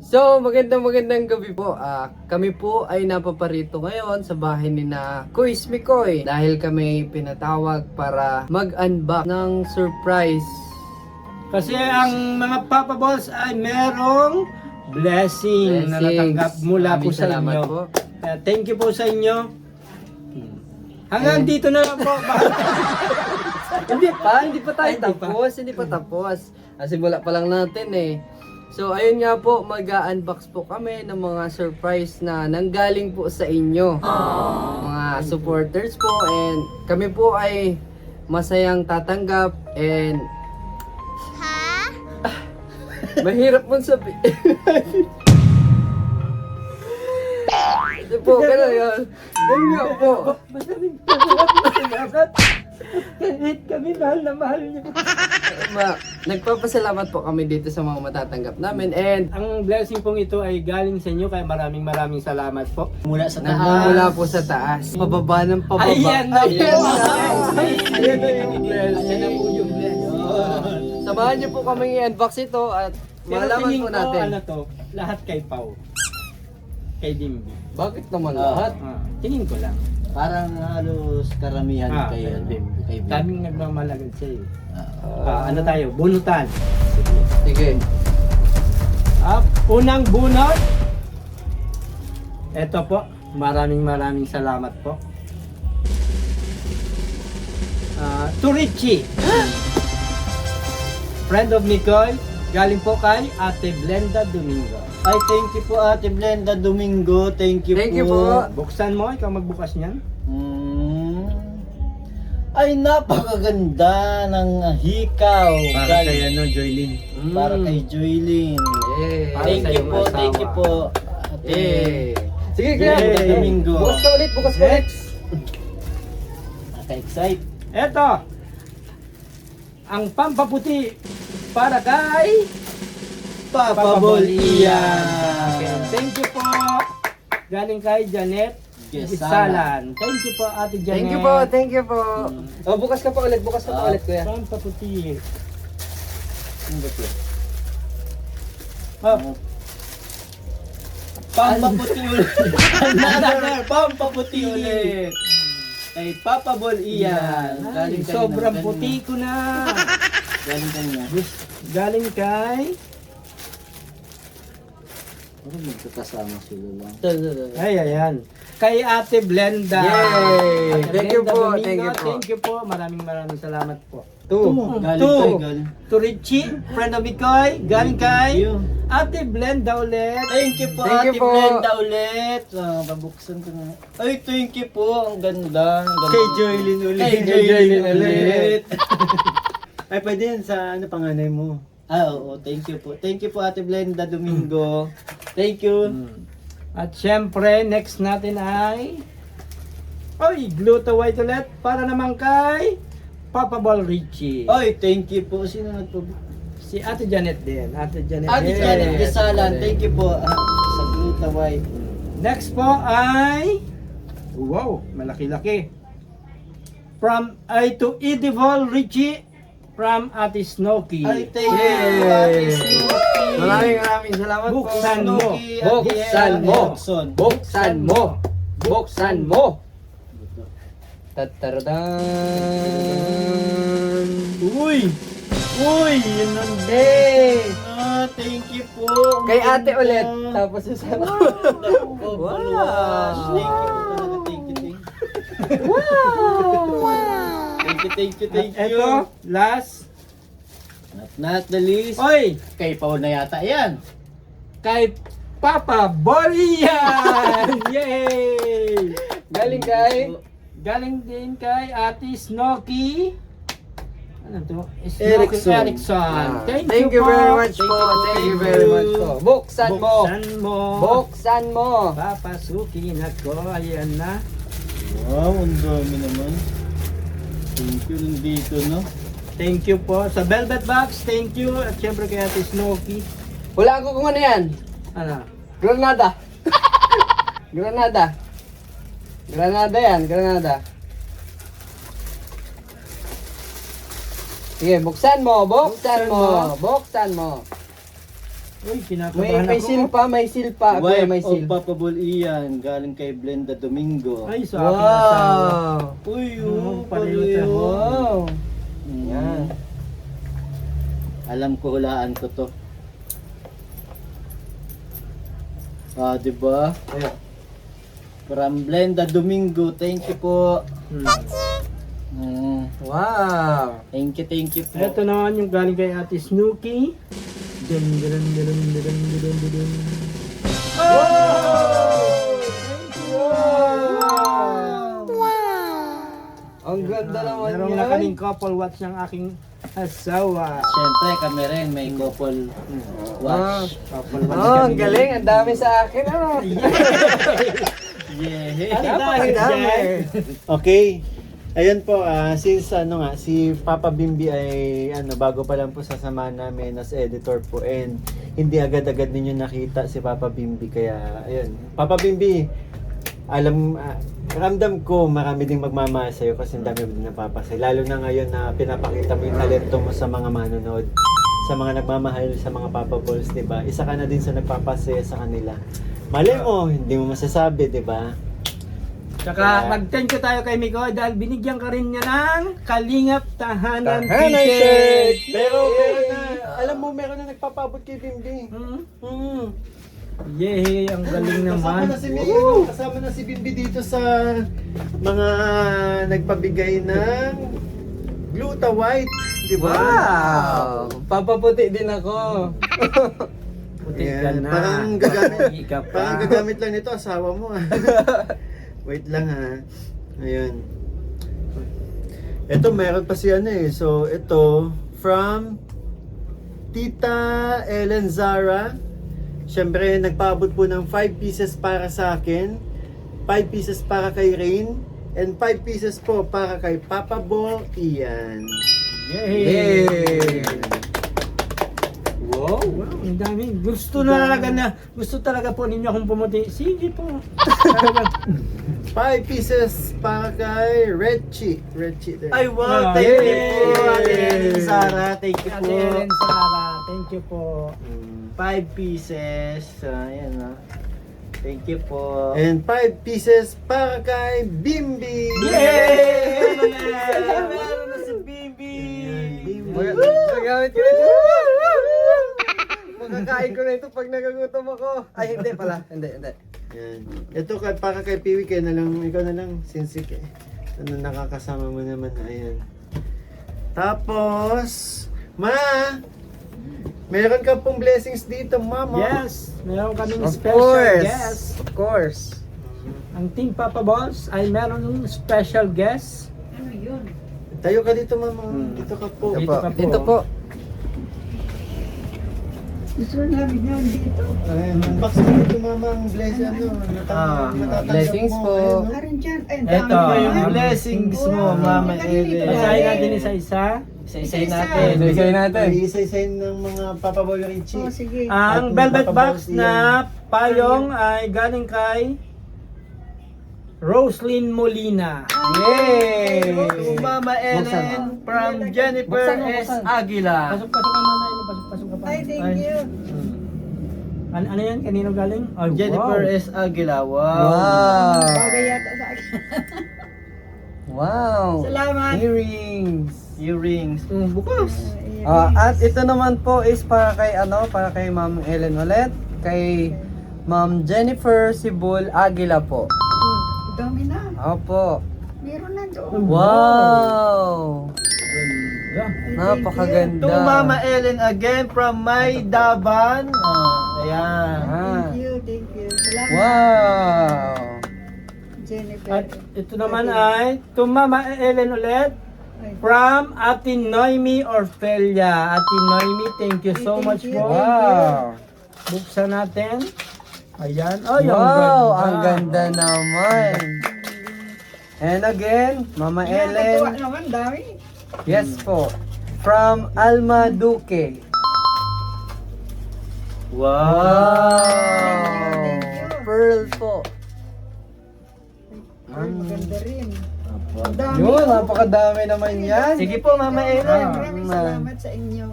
So, magandang gabi po. Kami po ay napaparito ngayon sa bahay ni na Kuis Mikoy dahil kami pinatawag para mag-unbox ng surprise. Kasi ang mga Papa Balls ay merong blessing na natanggap mula po sa Salamat inyo. po. Thank you po sa inyo. Hanggang dito na lang po. Hindi pa tayo tapos. Hindi pa tapos. Simula pa lang natin eh. So ayun nga po, mag-unbox po kami ng mga surprise na nanggaling po sa inyo. Mga supporters po, and kami po ay masayang tatanggap, and mahirap mong sabihin. Hindi po, gano'n yun. Ganyan nga po. Kahit kami mahal na mahal niyo. Nagpapasalamat po kami dito sa mga matatanggap namin, and Ang blessing pong ito ay galing sa inyo, kaya maraming salamat po. Mula sa taas. nagmumula po sa taas. Pababa ng pababa. Ayan na Ayan po. na. Ayan na yung blessing. Ayan na po yung blessing. Samahan niyo po kaming i-unbox ito at Pero malaman tingin po ko, natin. ano to, lahat kay Pau. Kay Dimby. Bakit naman lahat? Tingin ko lang. Parang halos karamihan kay kay Dimby. kay Bim. Daming nagmamalagad sa iyo. Ah. Ano tayo? Bunutan. Sige. Unang bunot. Ito po. Maraming salamat po. To Richie. Friend of Mikoy. Galing po kay Ate Blenda Domingo. Ay, thank you po Ate Blenda Domingo. Thank you Thank po. you po. Buksan mo. Ikaw magbukas niyan. Ay, napakaganda ng hikaw. Galing- Joylyn. Para kay Joylyn. Yeah. Para Thank sa you iyong po, asawa. thank you po. Ate. Yeah. Sige, Yeah. kaya. Domingo. Bukas ka ulit, bukas ka ulit. Naka-excite. Eto. Ang pampaputi para kay Papa Bol Okay, Ian. thank you po. Galing kay Janet Gisalan. Thank you po Ate Janet. Thank you po, thank you po. Oh, bukas ka pa ulit, kuya. Pampaputi. Ano ba ito? Oh, Pampaputi ulit. Another pampaputi ulit. Kay Papa Bol Ian. ay, kanina, sobrang kanina. puti ko na. Galing kanina. Galing kay Parang magkakasama sila lang. ayan. Kay Ate Blenda. Yay! Ate Thank you Blenda po, Domingo, thank you po. Thank you po. Maraming salamat po. Galing Two. kay Gal. To Richie, friend of Mikoy, galing kay you. Ate Blenda ulit. Thank you po Thank you Ate po. Blenda ulit. Pabuksan ko na. Ay, thank you po. Ang ganda. Ang ganda. Kay Joylyn ulit. Kay Kay Joylyn Joylyn ulit. Ay, pwede yan sa panganay mo. Oo, thank you po. Thank you po Ate Blenda Domingo. Thank you. At syempre, next natin ay Gluta White ulit para naman kay Papa Bol Richie. Ay, thank you po. Sino nagpo? Si Ate Janet din. Ate Janet Ate din. Janet Gasalan. Thank you po sa Gluta White. Next po ay wow, malaki-laki. From to Edivol Richie from Ate Snooki. Ay, thank you Ate Snooki. Maraming salamat po. Buksan mo. Snooki, Ate Buksan Ella mo. Edson. Buksan mo. Buksan mo. Tataradan. Uy! Uy! Yun ang Thank you po. Kay ate ulit. Tapos sa Wow. Thank you po talaga. Thank you. Thank you. Ito, last. Not the least. Oy! Kay Paul na yata yan. Kay Papa Bolian! Yay! galing kay Galing din kay Ate Snooki. Ano to? Erickson. Erickson. Thank you very much po. Thank you very much po. Buksan mo. Buksan mo. Buksan mo. Papasukin ako. Ayan na. Wow, ang dami naman. Thank you nandito, no? Thank you po. Sa Velvet Box, thank you. At syempre kay Ate Snooki. Wala ko kung ano yan. Ano? Granada. Granada. Granada yan, Granada. Sige, buksan mo, buksan mo, buksan mo. Uy, May, kinakabahan may ako. silpa, may silpa. Kuya, Wife may of silpa. Papa Bol Ian, galing kay Blenda Domingo. Ay, sa aking asawa. Wow! Uy, pareho tayo. Wow! Mm. Yan. Alam ko, hulaan ko to. Ah, diba? Ayun. From Blenda Domingo, thank you po. Wow! Thank you po. Ito naman yung galing kay Ate Snooki. Dun, dun, dun, dun, dun, dun, dun, dun, dun. Ang ganda naman Meron na kaming couple watch ng aking asawa. Siyempre, kami rin may couple watch. Couple watch Oh, ang kami. galing. Ang dami sa akin. Ano? Yeah. Napakadami. Okay. Ayun po, since si Papa Bimbi ay bago pa lang po sasamahan namin as editor po and hindi agad-agad ninyo nakita si Papa Bimbi kaya ayun. Papa Bimbi, ramdam ko marami ding magmamahal sa'yo kasi ang dami mo din napapasay. Lalo na ngayon na pinapakita mo yung talento mo sa mga manonood, sa mga nagmamahal, sa mga Papa Balls, di ba? Isa ka na din sa nagpapasaya sa kanila. Mali mo, hindi mo masasabi, di ba? Tsaka mag-thank you tayo kay Miko dahil binigyan ka rin niya ng Kalingap Tahanan Tahanan t-shirt. Pero na, alam mo, meron na nagpapabot kay Bimbi. Yehey, ang galing Kasama naman. na si kasama na si Bimbi dito sa mga nagpabigay ng Gluta White, di ba? Wow! Papaputi din ako. Puti ka Ayan, na. parang gagamit, Puti ka pa. parang gagamit lang nito asawa mo. Wait lang ha. Ayun. Ito meron pa si So ito from Tita Ellen Zara. Siyempre nagpaabot po ng 5 pieces para sa akin, 5 pieces para kay Rain, and 5 pieces po para kay Papa Bol Ian. Yay! Yay! Wow, ang dami. Gusto talaga po ninyo akong pumuti. Sige po. Talaga. 5 pieces para kay Redchi. Ay, wow, Ah, thank you yay! po, Ate Ellen Sara. Thank you Ate po. Ellen Sara, thank you po. 5 pieces. Ayan na. Thank you po. And 5 pieces para kay Bimbi. Yay! Meron na si Bibi. Magamit ko na ito. Makakain ko na ito pag nagagutom ako. Ay, hindi pala. Hindi. Yan. Ito para kay Piwi, ikaw na lang sinsik eh. Nakakasama mo naman, ayan. Tapos, meron ka pong blessings dito, Mama. Yes, meron kaming Of special course. guest. Of course. Ang Team Papa Balls ay meron ng special guest. Tayo ka dito, Mama. Dito ka po. Dito ka po. Dito po. Ayan, unbox mo dito, Mama, ang blessing, natatanggap blessings mo. po. Ayan, Ito yung blessings mo, Mama Ellen. Basahin natin isa-isa. Isa-isay natin. Isay natin. Isa-isa ng mga Papa Boy Richie. Ang At velvet Papa box Balls na payong ay galing kay Roslyn Molina. Yay! To Mama Ellen from Jennifer Buksan mo, S. buksan. Aguila. Pasok ka mama, pasok ka pa. Ay, thank you. Ano yan? Kanino galing? Ay, Jennifer wow. S. Aguila. Wow. Wow! Bagay yata sa akin. Wow! Salamat. Earrings! Earrings. Bukas. At ito naman po is para kay Ma'am Ellen ulit, kay Ma'am Jennifer Sibul Aguila po. Dami na. Opo. Meron na doon. Wow! Ganda. Napakaganda. To Mama Ellen again from my Daban. Ayan. Ah. Thank you. Salamat, Wow! Jennifer. At ito naman ay to Mama Ellen ulit from Ate Noemi Orfelia. Ate Noemi, thank you so Thank much you. po. Wow! Buksan natin. Ayan. Ay, Wow! ang Ang ganda naman. And again, Mama Nakakatuwa Ellen. naman, dami. Yes po. From Alma Duque. Wow. Thank you. Pearl po. Ay, maganda rin. Ang dami. Yun, napakadami naman yan. Sige po, Mama Ellen. Maraming salamat sa inyo.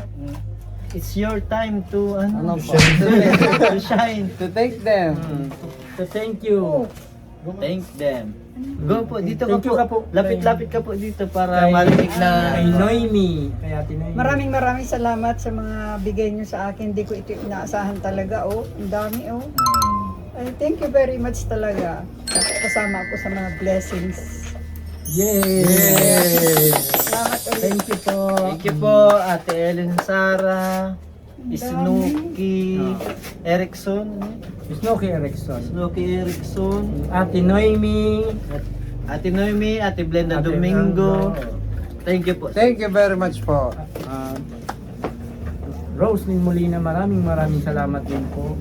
It's your time to Ano po? to shine. To thank them. So thank you. Thank them. Go po, dito ka Thank you po. ka po. Lapit-lapit ka po dito para Kay- marinig na Kay Noemi. Kay Ate Noemi. Maraming salamat sa mga bigay nyo sa akin. Hindi ko ito inaasahan talaga. Oh, ang dami oh. Ay, thank you very much talaga. Kasama ako sa mga blessings. Yay! Salamat ulit. Thank you po. Thank you po, Ate Ellen Sara, Snooki Erickson, Snooki Erickson. Snooki Erickson, Ate Noemi. Ate Noemi, Ate Blenda Ate Domingo. Brando. Thank you po. Thank you very much po. Roslyn Molina, maraming salamat din po.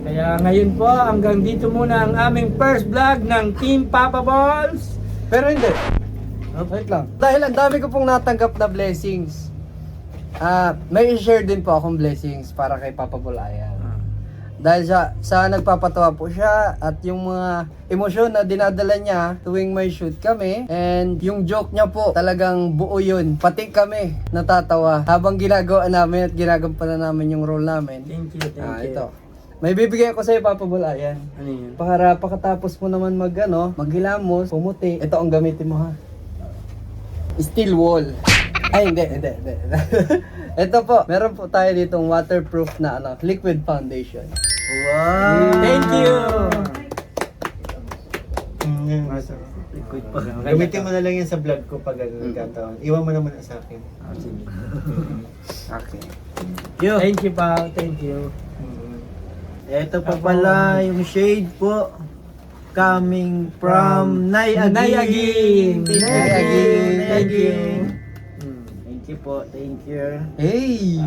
Kaya ngayon po, hanggang dito muna ang aming first vlog ng Team Papa Balls. Pero hindi. Wait lang. Dahil ang dami ko pong natanggap na blessings. May i-share din po akong blessings para kay Papa Bulayan. Dahil sa nagpapatawa po siya at yung mga emosyon na dinadala niya tuwing may shoot kami, and yung joke niya po talagang buo yun. Pati kami natatawa habang ginagawa namin at ginagampanan namin yung role namin. Thank you, thank you. Ito. May bibigay ako sa'yo, Papa Bulayan. Ano yun? Para pakatapos mo naman maghilamos, pumuti. Ito ang gamitin mo, ha. Steel wall. Ay, hindi. Ito po, meron po tayo ditong waterproof na liquid foundation. Wow! Thank you! Liquid pa. Gamitin mo na lang yan sa vlog ko pag nagkataon. Iwan mo naman sa akin. Okay. Thank you pa, thank you. Ito pa pala yung shade po. Coming from Nay Aging. Nay Aging. Nay Aging. Thank you. Thank you po. Thank you. Hey!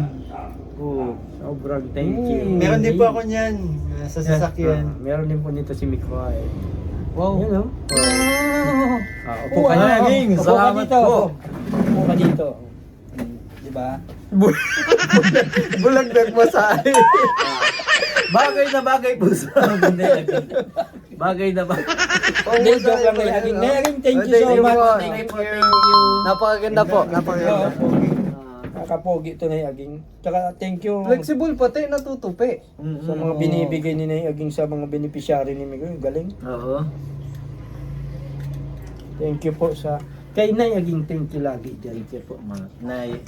Oh. Sobrang thank you. Meron din po ako niyan sa sasakyan. Meron din po nito si Mikoy. Wow. Yun, no? Upo ka Nay na. Aging, Upo ka salamat dito. po. Upo ka dito. Diba? Bulagdag mo sa akin. Bagay na bagay po sa amin, Nay Aging. Bagay na bagay. Hindi, joke lang Nay Aging. Nay Aging, thank you so much. Thank you po. Thank you. Napakaganda po. Napakaganda. Nakapogi ito Nay Aging. Tsaka thank you Flexible pati, natutupi. sa mga binibigay ni Nay Aging sa mga beneficiary ni Mikoy. Galing. Oo. Thank you po sa kay Nay Aging, thank you lagi dyan. Thank you po, Nay.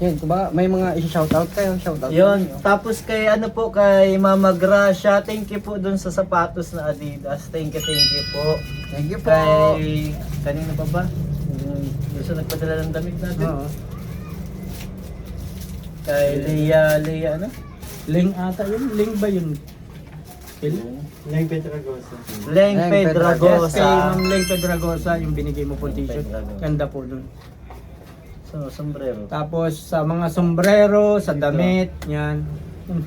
Yun, diba, may mga i-shoutout kayo. Shoutout. Yun, tapos kay kay Mama Gracia, thank you po dun sa sapatos na Adidas. Thank you po. Thank you po. Kay, kanina pa ba? Yung sa nagpadala ng damit natin. Oo. Kay Leia, ano? Ling ata yun. Ling ba yun? Phil? Lang Petragosa. Leng Yes, kay Pedragosa. Ma'am Leng Pedragosa, yung binigay mo po Leng t-shirt. Pedragosa. Ganda po nun. So, sombrero. Tapos sa mga sombrero, sa damit, yan.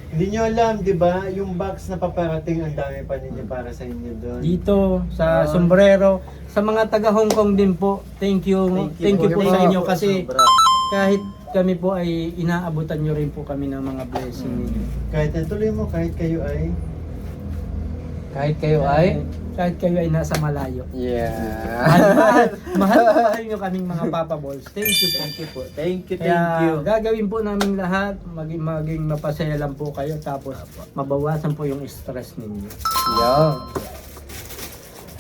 Hindi nyo alam, di ba? Yung box na paparating, ang dami pa ninyo para sa inyo doon. Dito, sa sombrero. Sa mga taga Hong Kong din po, thank you po sa inyo kasi Sobra. kahit kami po ay inaabutan nyo rin po kami ng mga blessing ninyo. Kahit tuloy mo, kahit kayo ay... Kahit kayo ay... Kahit kayo ay nasa malayo. Yeah. Mahal nyo kaming mga Papa Balls. Thank you po. Thank you po. Thank you, Kaya thank you. gagawin po namin lahat, maging mapasaya lang po kayo, tapos mabawasan po yung stress ninyo. Yo.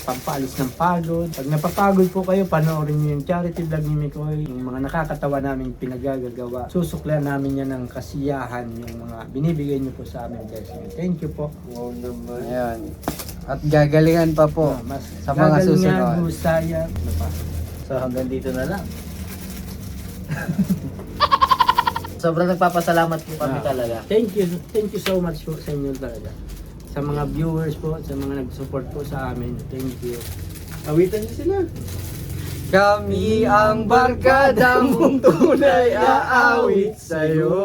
Pampaalis ng pagod. Pag napapagod po kayo, panoorin nyo yung charity vlog ni Mikoy, yung mga nakakatawa namin pinagagagawa. Susuklan namin yan ng kasiyahan, yung mga binibigay nyo po sa amin. Thank you po. Wow naman. Ayan. At gagalingan pa po Mas sa mga gagalingan, susunod. husaya, ano pa. So, hanggang dito na lang. Sobrang nagpapasalamat po kami talaga. Thank you so much po sa inyo talaga. Sa mga viewers po, sa mga nag-support po sa amin. Thank you. Awitan niyo sila. Kami ang barkadang tunay aawit sa'yo.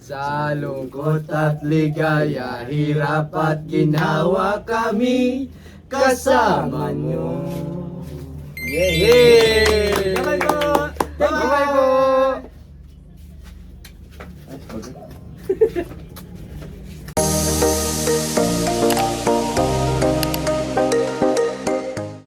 Sa lungkot at ligaya, hirap at ginawa kami kasama nyo. Yay!